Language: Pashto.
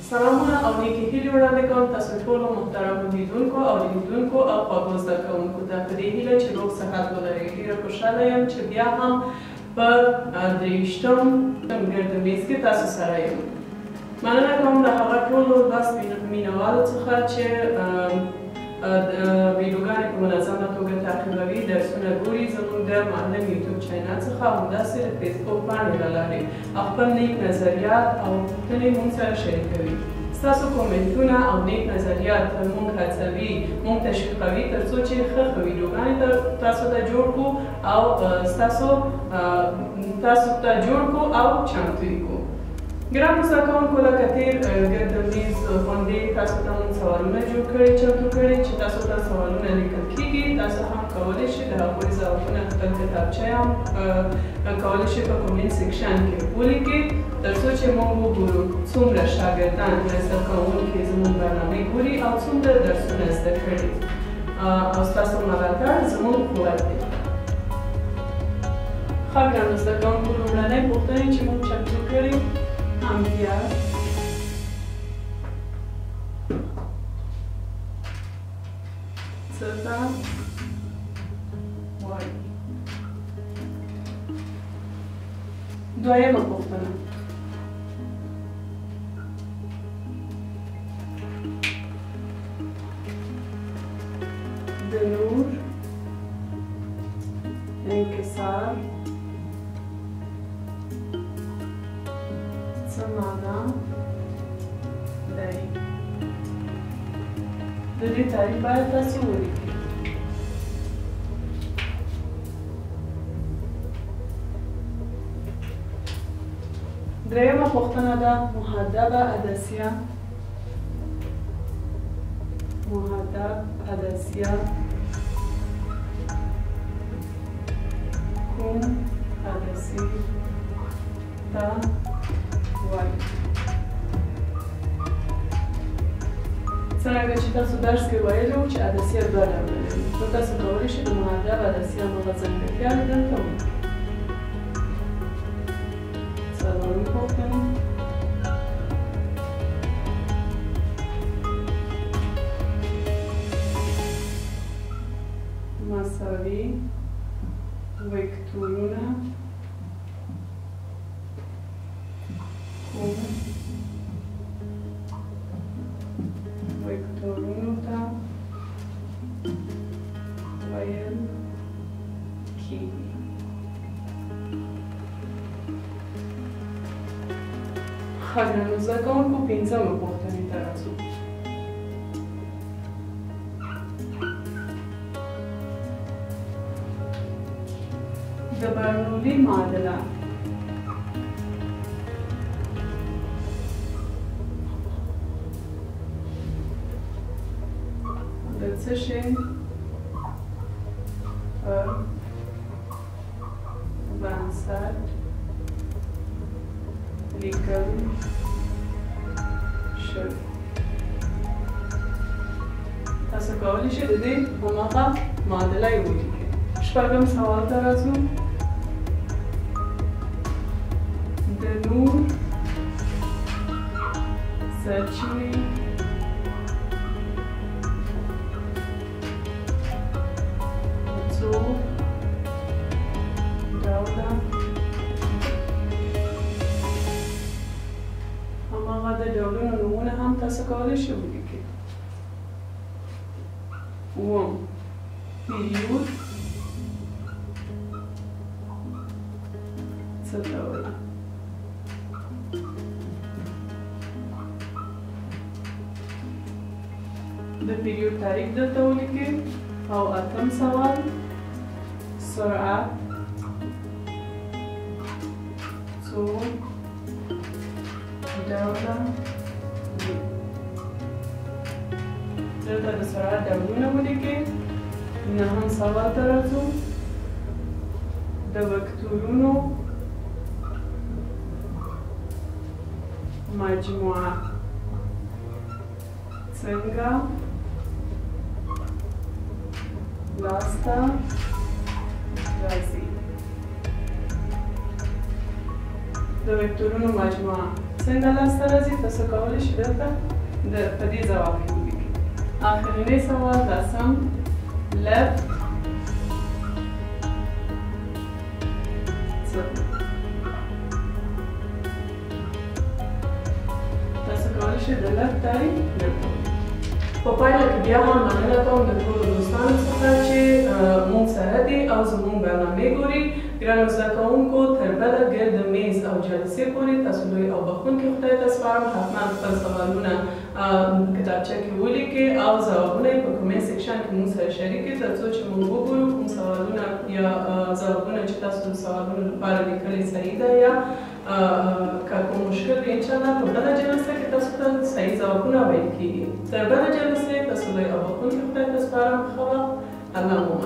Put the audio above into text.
سلامونه او نیکې هیلې وړاندې کوم تاسو ټولو محترمو لیدونکو او لیدونکو او خواږو زده کوونکو ته په دې هیله چې روغ صحت ولرئ. ډېره خوشحاله یم چې بیا هم په 23م ګردمیز کې تاسو سره یم. مننه کوم له هغه ټولو لوست مینوالو څخه چې ویډیوګانې په منظمه توګه تعقیبوي، درسونه ګوري زموږ د معلم یوټیوب چینل څخه او همداسې د فیسبوک پاڼې له لارې او خپل نیک نظریات او پوښتنې موږ سره شریکوي. ستاسو کومنټونه او نیک نظریات موږ هڅوي، موږ تشویقوي تر څو چې ښه ښه ویډیوګانې تاسو ته جوړ کړو او تاسو ته جوړ کړو او چمتو یې کړو. ګرانو زده کوونکو، لکه تېر ګردمیز غونډې تاسو ته موږ سوالونه جوړ کړي، چمتو کړي چې تاسو ته سوالونه لیکل کېږي. تاسو هم کولی شئ د هغوی ځوابونه خپل کتابچه هم کولی شئ په کومنټ سیکشن کې ولیکئ تر څو چې موږ وګورو څومره شاګردان یا زده کوونکي زموږ برنامې ګوري او څومره درسونه زده کړي او ستاسو ملاتړ زموږ قوت دی. ښه ګرانو زده کوونکو، لومړنۍ پوښتنې چې موږ چمتو کړي امپیر څه ته وایي؟ دویمه پوښتنه: د نور انکسار څه معنا دی؟ د دې تعریف باید تاسو ولیکئ. دریمه پوښتنه ده محدبه عدسیه. محدب عدسیه کوم عدسیې ته وایي؟ څرنګه چې تاسو درس کې ویلي وو چې عدسیه دوه ډوله لري، نو تاسو کولی شئ د محدب عدسیه هغه ځانګړتیاوې دلته ولیکئ. څلورمې پوښتنې: مساوي وکتورونه کوم وکتورونو ته ویل کیږي؟ ښه ګرانو زده کوونکو، پنځمه پوښتنې ته راځو. د برنولي معادله د څه شي پر بنسټ لیکل شوی؟ تاسو کولی شئ د دې هماغه معادله یې ولیکئ. شپږم سوال ته راځو. د نور سرچینې څو ډوله؟ هماغه د ډولونو نومونه هم تاسو کولی شئ ولیکئ. اووم: پیریود څه ته وایي؟ د پیریود تعریف دلته ولیکئ. او اتم سوال: سرعت څو ډوله وي؟ دلته د سرعت ډولونه ولیکئ. نهم سوال ته راځو. د وکتورونو مجموعه څنګه لاسته راځي. د وکتورونو مجموعه څنګه لاسته راځي؟ تاسو کولی شئ دلته په دې ځواب کې ولیکئ. آخرنی سوال دسم left تاسو کولی شئ د left تعریف درکړئ. په پایله کې بیا هم مننه کوم د ټولو دوستانو څخه چې موږ سره دي او زموږ برنامې ګوري. ګرانو زده کوونکو تر بله ګرد میز او جلسې پورې تاسو لوی او بخښونکي خدای ته سپارم. حتما خپل سوالونه کتابچه کې ولیکئ او ځوابونه یې په کومنټ سیکشن کې موږ سره شریک کړئ تر څو چې موږ وګورو کوم سوالونه یا ځوابونه چې تاسو د سوالونو لپاره لیکلي صحیح ده یا که کوم مشکل وي انشاءالله په بله جلسه کې تاسو ته صحیح ځوابونه ویل کېږي. تر بله جلسې تاسو لوی او بخښونکي خدای ته سپارم. ښه وخت. الله مو